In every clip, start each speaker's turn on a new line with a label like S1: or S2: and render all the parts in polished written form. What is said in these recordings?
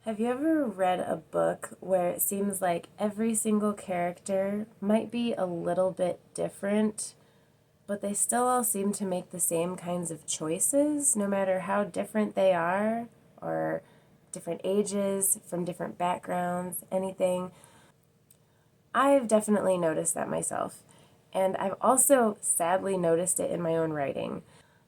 S1: Have you ever read a book where it seems like every single character might be a little bit different, but they still all seem to make the same kinds of choices, no matter how different they are, or different ages, from different backgrounds, anything? I've definitely noticed that myself, and I've also sadly noticed it in my own writing.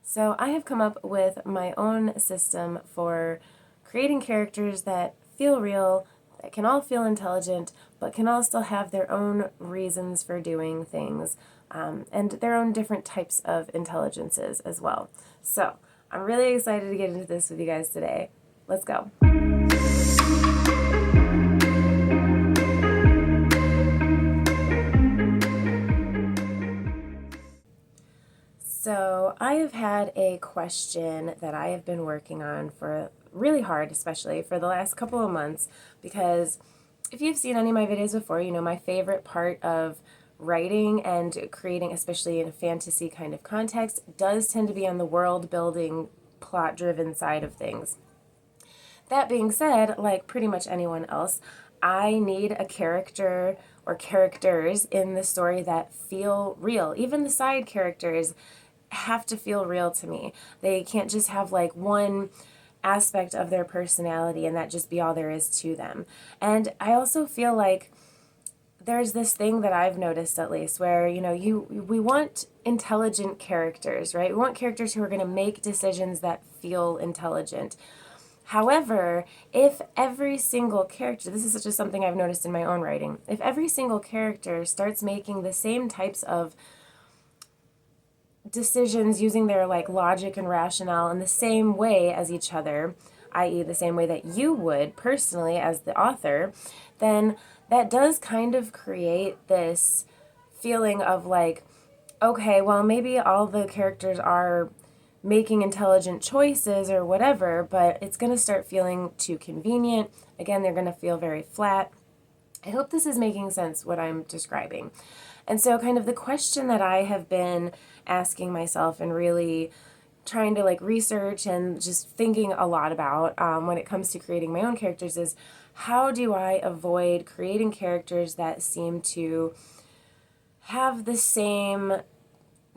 S1: So I have come up with my own system for creating characters that feel real, that can all feel intelligent, but can all still have their own reasons for doing things, and their own different types of intelligences as well. So I'm really excited to get into this with you guys today. Let's go. So, I have had a question that I have been working on for really hard, especially for the last couple of months, because if you've seen any of my videos before, you know my favorite part of writing and creating, especially in a fantasy kind of context, does tend to be on the world building, plot driven side of things. That being said, like pretty much anyone else, I need a character or characters in the story that feel real. Even the side characters have to feel real to me. They can't just have like one aspect of their personality and that just be all there is to them. And I also feel like there's this thing that I've noticed at least where, we want intelligent characters, right? We want characters who are going to make decisions that feel intelligent. However, if every single character, this is just something I've noticed in my own writing, if every single character starts making the same types of decisions using their like logic and rationale in the same way as each other, i.e., the same way that you would personally as the author, then that does kind of create this feeling of like, okay, well, maybe all the characters are making intelligent choices or whatever, but it's going to start feeling too convenient. Again, they're going to feel very flat. I hope this is making sense what I'm describing. And so, kind of the question that I have been asking myself and really trying to like research and just thinking a lot about when it comes to creating my own characters is how do I avoid creating characters that seem to have the same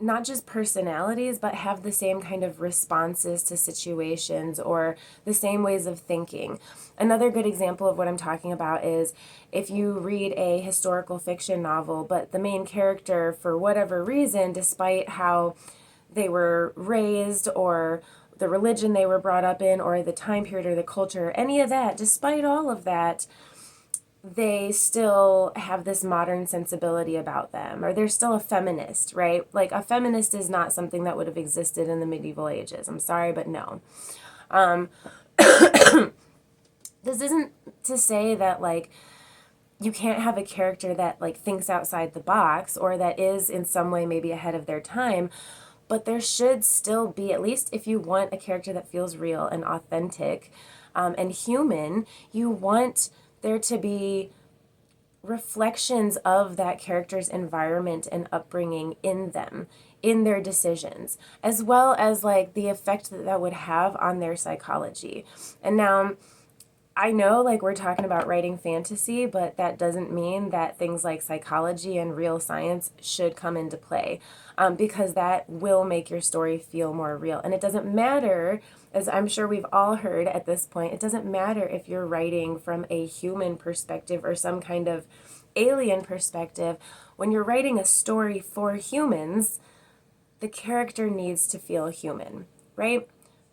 S1: not just personalities, but have the same kind of responses to situations or the same ways of thinking. Another good example of what I'm talking about is if you read a historical fiction novel, but the main character, for whatever reason, despite how they were raised or the religion they were brought up in or the time period or the culture, any of that, despite all of that, they still have this modern sensibility about them, or they're still a feminist, right? Like a feminist is not something that would have existed in the medieval ages. I'm sorry, but no. Um, this isn't to say that like you can't have a character that like thinks outside the box or that is in some way maybe ahead of their time, but there should still be, at least if you want a character that feels real and authentic and human, you want there to be reflections of that character's environment and upbringing in them, in their decisions, as well as like the effect that that would have on their psychology. And now, I know like we're talking about writing fantasy, but that doesn't mean that things like psychology and real science should come into play, because that will make your story feel more real. And it doesn't matter, as I'm sure we've all heard at this point, it doesn't matter if you're writing from a human perspective or some kind of alien perspective. When you're writing a story for humans, the character needs to feel human, right?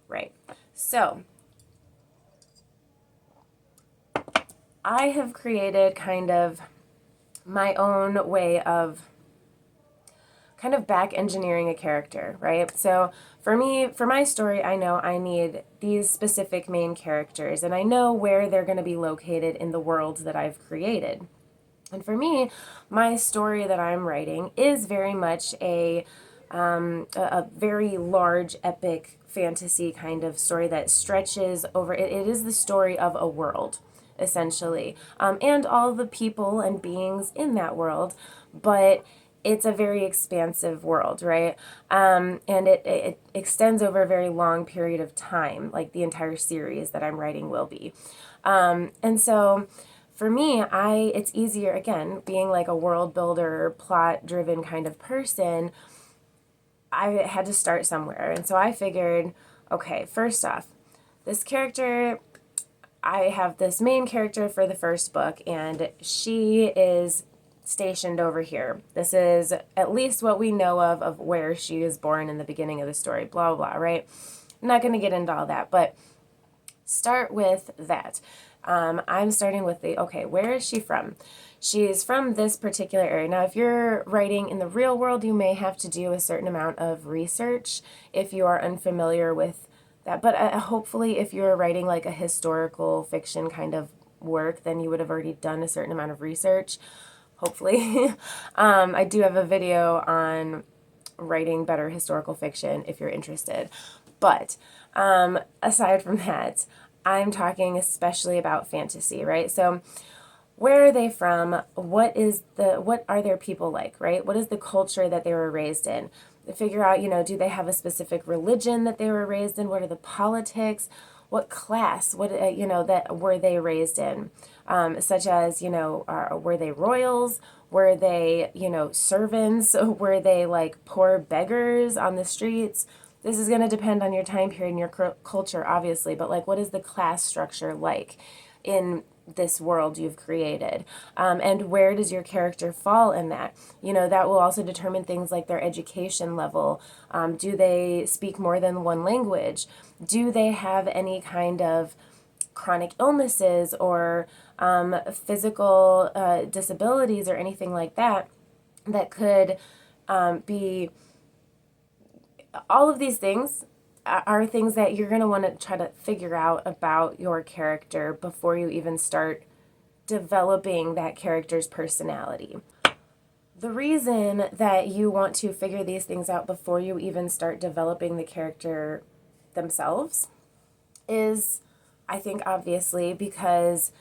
S1: Right. So, I have created kind of my own way of kind of back engineering a character, right? So for me, for my story, I know I need these specific main characters and I know where they're going to be located in the world that I've created. And for me, my story that I'm writing is very much a very large, epic fantasy kind of story that stretches over. It is the story of a world, essentially, and all the people and beings in that world. But it's a very expansive world, right? And it extends over a very long period of time, like the entire series that I'm writing will be. And so for me, it's easier, again, being like a world builder, plot driven kind of person. I had to start somewhere. And so I figured, okay, first off, this character, I have this main character for the first book, and she is stationed over here. This is at least what we know of where she is born in the beginning of the story, blah, blah, blah, right? I'm not going to get into all that, but start with that. I'm starting with okay, where is she from? She's from this particular area. Now, if you're writing in the real world, you may have to do a certain amount of research if you are unfamiliar with that. But hopefully, if you're writing like a historical fiction kind of work, then you would have already done a certain amount of research. Hopefully. I do have a video on writing better historical fiction if you're interested. But aside from that, I'm talking especially about fantasy, right? So where are they from? What are their people like, right? What is the culture that they were raised in? Figure out, do they have a specific religion that they were raised in? What are the politics? What class, that were they raised in? Such as, were they royals? Were they, servants? Were they like poor beggars on the streets? This is going to depend on your time period and your culture, obviously, but like, what is the class structure like in this world you've created? And where does your character fall in that? That will also determine things like their education level. Do they speak more than one language? Do they have any kind of chronic illnesses or physical disabilities or anything like that that could be... All of these things are things that you're going to want to try to figure out about your character before you even start developing that character's personality. The reason that you want to figure these things out before you even start developing the character themselves is, I think, obviously, because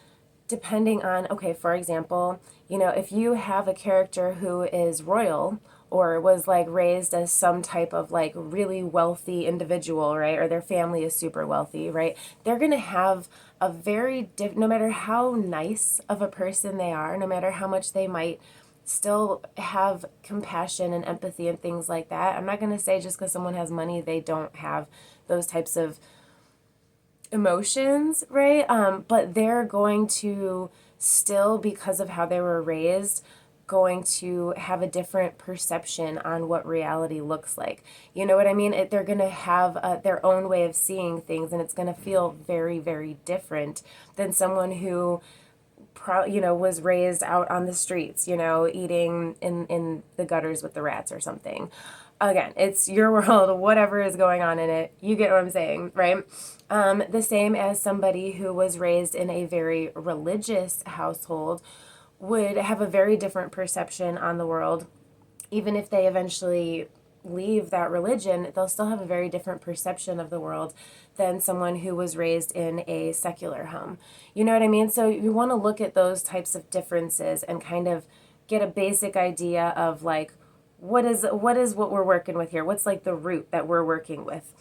S1: depending on, okay, for example, if you have a character who is royal or was like raised as some type of like really wealthy individual, right? Or their family is super wealthy, right? They're going to have a very no matter how nice of a person they are, no matter how much they might still have compassion and empathy and things like that. I'm not going to say just because someone has money, they don't have those types of emotions, right? But they're going to still, because of how they were raised, going to have a different perception on what reality looks like. You know what I mean? They're going to have their own way of seeing things, and it's going to feel very, very different than someone who was raised out on the streets, eating in the gutters with the rats or something. Again, it's your world, whatever is going on in it. You get what I'm saying, right? The same as somebody who was raised in a very religious household would have a very different perception on the world. Even if they eventually leave that religion, they'll still have a very different perception of the world than someone who was raised in a secular home. You know what I mean? So you want to look at those types of differences and kind of get a basic idea of like, what is what we're working with here? What's like the root that we're working with,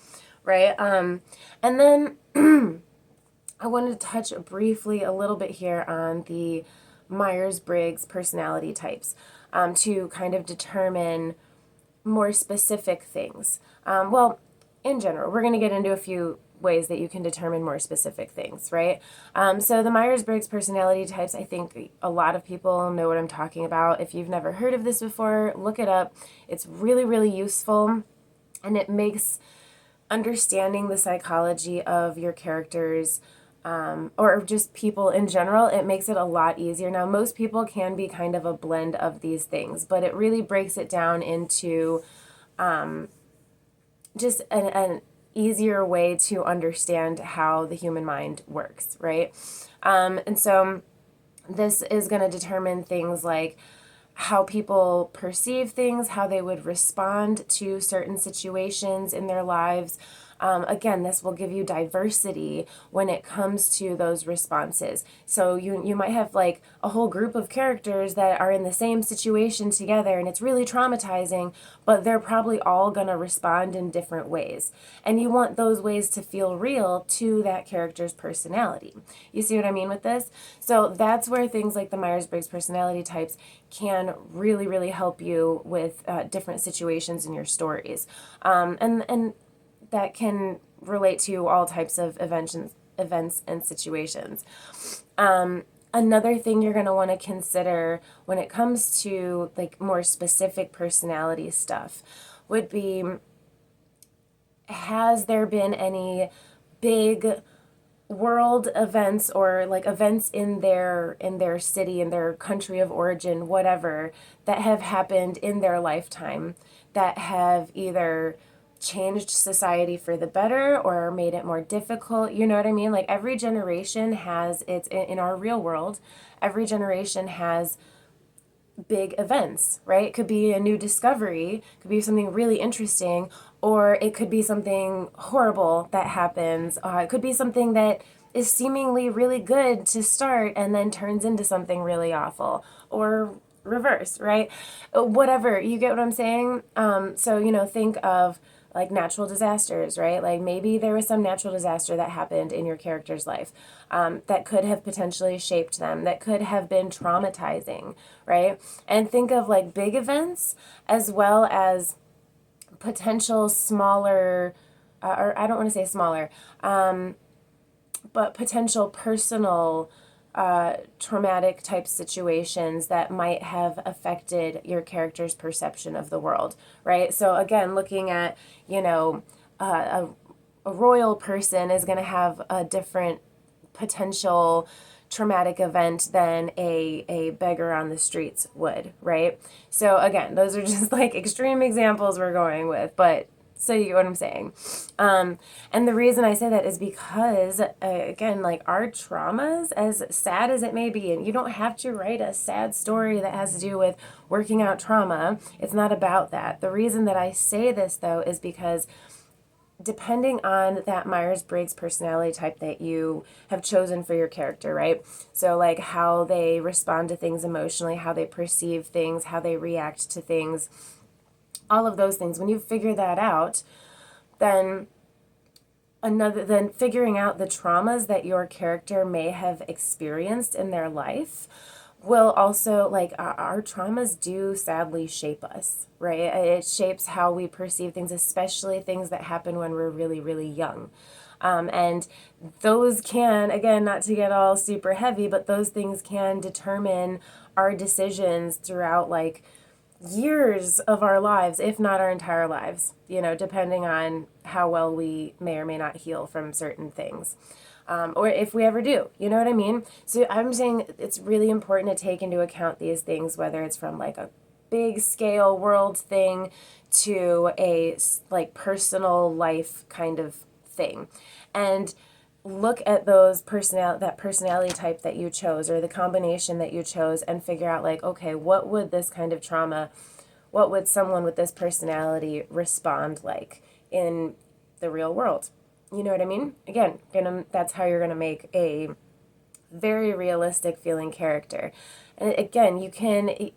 S1: right? And then I wanted to touch briefly a little bit here on the Myers-Briggs personality types to kind of determine more specific things. Well, in general, we're going to get into a few ways that you can determine more specific things, right? So the Myers-Briggs personality types, I think a lot of people know what I'm talking about. If you've never heard of this before, look it up. It's really, really useful, and it makes understanding the psychology of your characters or just people in general, it makes it a lot easier. Now, most people can be kind of a blend of these things, but it really breaks it down into just an easier way to understand how the human mind works, right? And so this is going to determine things like how people perceive things, how they would respond to certain situations in their lives, Again, this will give you diversity when it comes to those responses. So you might have like a whole group of characters that are in the same situation together and it's really traumatizing, but they're probably all going to respond in different ways. And you want those ways to feel real to that character's personality. You see what I mean with this? So that's where things like the Myers-Briggs personality types can really, really help you with different situations in your stories. And that can relate to all types of events and situations. Another thing you're going to want to consider when it comes to like more specific personality stuff would be, has there been any big world events or like events in their city, in their country of origin, whatever, that have happened in their lifetime that have either changed society for the better or made it more difficult? You know what I mean? Like every generation has its, in our real world, every generation has big events, right? It could be a new discovery, could be something really interesting, or it could be something horrible that happens. It could be something that is seemingly really good to start and then turns into something really awful, or reverse, right? Whatever, you get what I'm saying? So, think of like natural disasters, right? Like maybe there was some natural disaster that happened in your character's life that could have potentially shaped them, that could have been traumatizing, right? And think of like big events as well as potential smaller, or I don't want to say smaller, but potential personal traumatic type situations that might have affected your character's perception of the world, right? So again, looking at, a royal person is going to have a different potential traumatic event than a beggar on the streets would, right? So again, those are just like extreme examples we're going with, but so you get what I'm saying. And the reason I say that is because, again, like our traumas, as sad as it may be, and you don't have to write a sad story that has to do with working out trauma. It's not about that. The reason that I say this, though, is because depending on that Myers-Briggs personality type that you have chosen for your character, right? So like how they respond to things emotionally, how they perceive things, how they react to things, all of those things. When you figure that out, then figuring out the traumas that your character may have experienced in their life will also, like, our traumas do sadly shape us, right? It shapes how we perceive things, especially things that happen when we're really, really young. And those can, again, not to get all super heavy, but those things can determine our decisions throughout, like, years of our lives, if not our entire lives, depending on how well we may or may not heal from certain things. Or if we ever do, you know what I mean? So I'm saying it's really important to take into account these things, whether it's from like a big scale world thing to a like personal life kind of thing. And look at that personality type that you chose or the combination that you chose and figure out like, okay, what would this kind of trauma, what would someone with this personality respond like in the real world? You know what I mean? Again, that's how you're gonna make a very realistic feeling character. And again,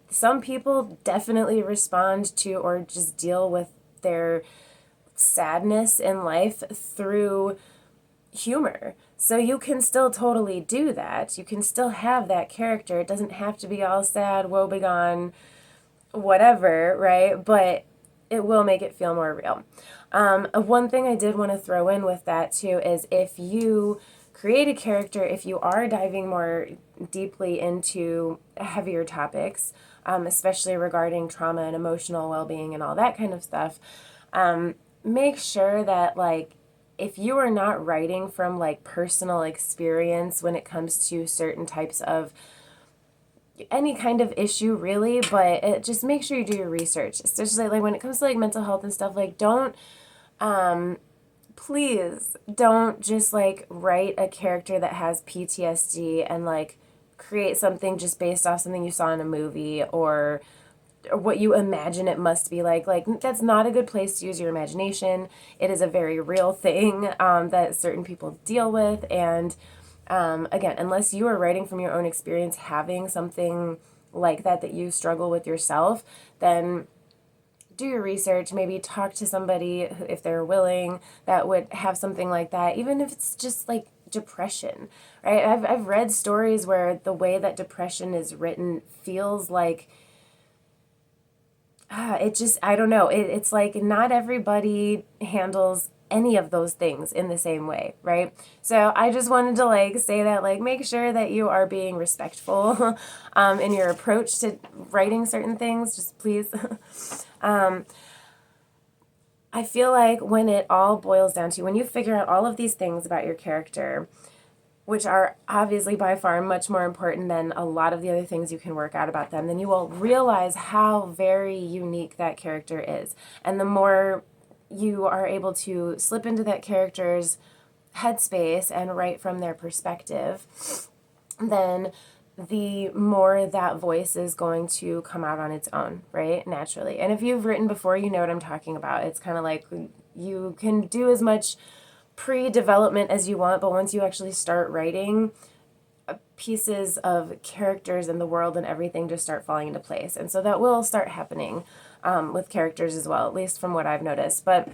S1: some people definitely respond to or just deal with their sadness in life through humor. So you can still totally do that. You can still have that character. It doesn't have to be all sad, woebegone, whatever, right? But it will make it feel more real. One thing I did want to throw in with that too is if you create a character, if you are diving more deeply into heavier topics, especially regarding trauma and emotional well-being and all that kind of stuff, make sure that like if you are not writing from like personal experience when it comes to certain types of any kind of issue really, but just make sure you do your research, especially like when it comes to like mental health and stuff. Like please don't just like write a character that has PTSD and like create something just based off something you saw in a movie or what you imagine it must be like. Like, that's not a good place to use your imagination. It is a very real thing that certain people deal with. And again, unless you are writing from your own experience, having something like that you struggle with yourself, then do your research, maybe talk to somebody if they're willing that would have something like that, even if it's just like depression, right? I've read stories where the way that depression is written feels like, it just, I don't know. It's like not everybody handles any of those things in the same way, right? So I just wanted to like say that, like, make sure that you are being respectful in your approach to writing certain things. Just please. I feel like when it all boils down to, when you figure out all of these things about your character, which are obviously by far much more important than a lot of the other things you can work out about them, then you will realize how very unique that character is. And the more you are able to slip into that character's headspace and write from their perspective, then the more that voice is going to come out on its own, right? Naturally. And if you've written before, you know what I'm talking about. It's kind of like you can do as much pre-development as you want, but once you actually start writing, pieces of characters and the world and everything just start falling into place. And so that will start happening with characters as well, at least from what I've noticed. But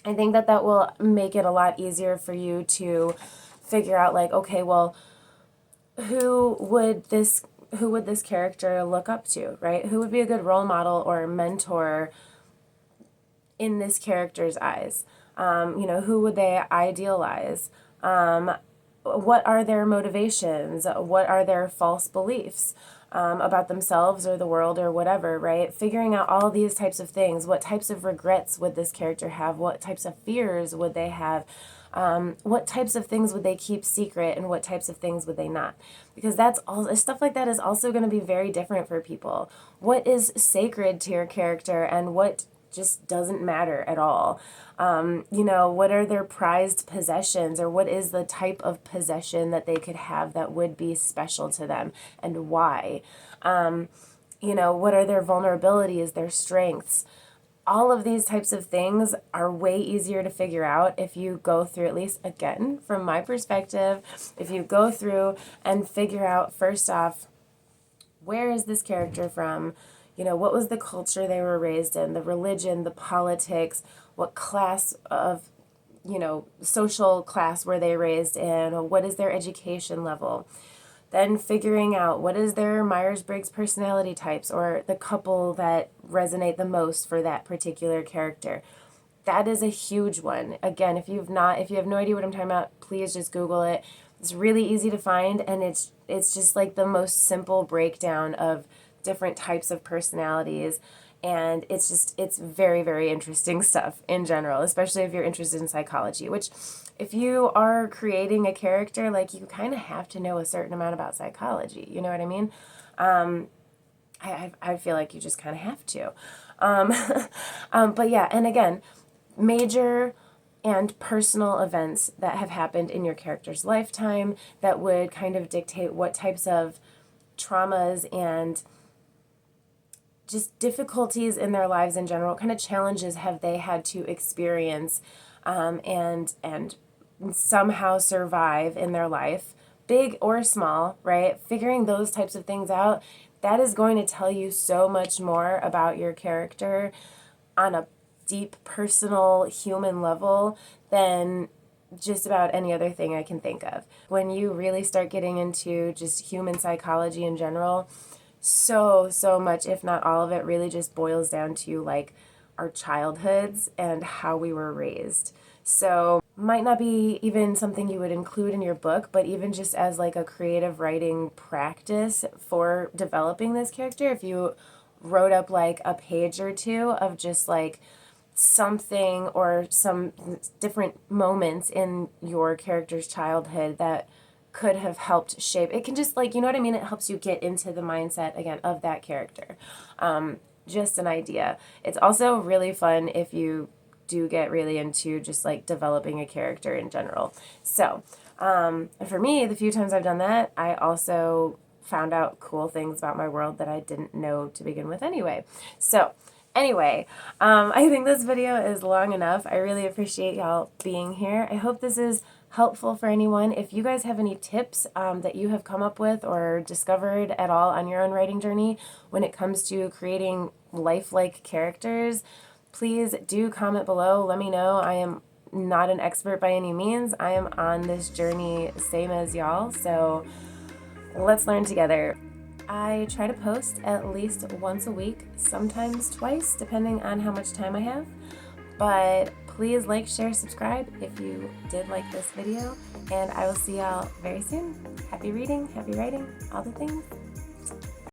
S1: I think that will make it a lot easier for you to figure out, like, okay, well, who would this character look up to, right? Who would be a good role model or mentor in this character's eyes? Who would they idealize? What are their motivations? What are their false beliefs about themselves or the world or whatever, right? Figuring out all these types of things. What types of regrets would this character have? What types of fears would they have? What types of things would they keep secret and what types of things would they not? Because that's all, stuff like that is also going to be very different for people. What is sacred to your character and what just doesn't matter at all? What are their prized possessions, or what is the type of possession that they could have that would be special to them and why? What are their vulnerabilities, their strengths? All of these types of things are way easier to figure out if you go through, at least again, from my perspective, if you go through and figure out, first off, where is this character from? What was the culture they were raised in, the religion, the politics, what class of, social class were they raised in, or what is their education level? Then figuring out what is their Myers-Briggs personality types, or the couple that resonate the most for that particular character. That is a huge one. Again, if you have no idea what I'm talking about, please just Google it. It's really easy to find, and it's just like the most simple breakdown of different types of personalities. And it's very, very interesting stuff in general, especially if you're interested in psychology, which if you are creating a character, like, you kind of have to know a certain amount about psychology. You know what I mean? I feel like you just kind of have to. But yeah, and again, major and personal events that have happened in your character's lifetime that would kind of dictate what types of traumas and just difficulties in their lives in general, what kind of challenges have they had to experience and somehow survive in their life, big or small, right? Figuring those types of things out, that is going to tell you so much more about your character on a deep, personal, human level than just about any other thing I can think of. When you really start getting into just human psychology in general, so much, if not all of it, really just boils down to like our childhoods and how we were raised. So might not be even something you would include in your book, but even just as like a creative writing practice for developing this character, if you wrote up like a page or two of just like something or some different moments in your character's childhood that could have helped shape, it can just, like, you know what I mean? It helps you get into the mindset again of that character. Just an idea. It's also really fun if you do get really into just like developing a character in general. So for me, the few times I've done that, I also found out cool things about my world that I didn't know to begin with anyway. So anyway, I think this video is long enough. I really appreciate y'all being here. I hope this is helpful for anyone. If you guys have any tips that you have come up with or discovered at all on your own writing journey when it comes to creating lifelike characters, please do comment below. Let me know. I am not an expert by any means. I am on this journey same as y'all, so let's learn together. I try to post at least once a week, sometimes twice, depending on how much time I have. But please like, share, subscribe if you did like this video, and I will see y'all very soon. Happy reading, happy writing, all the things.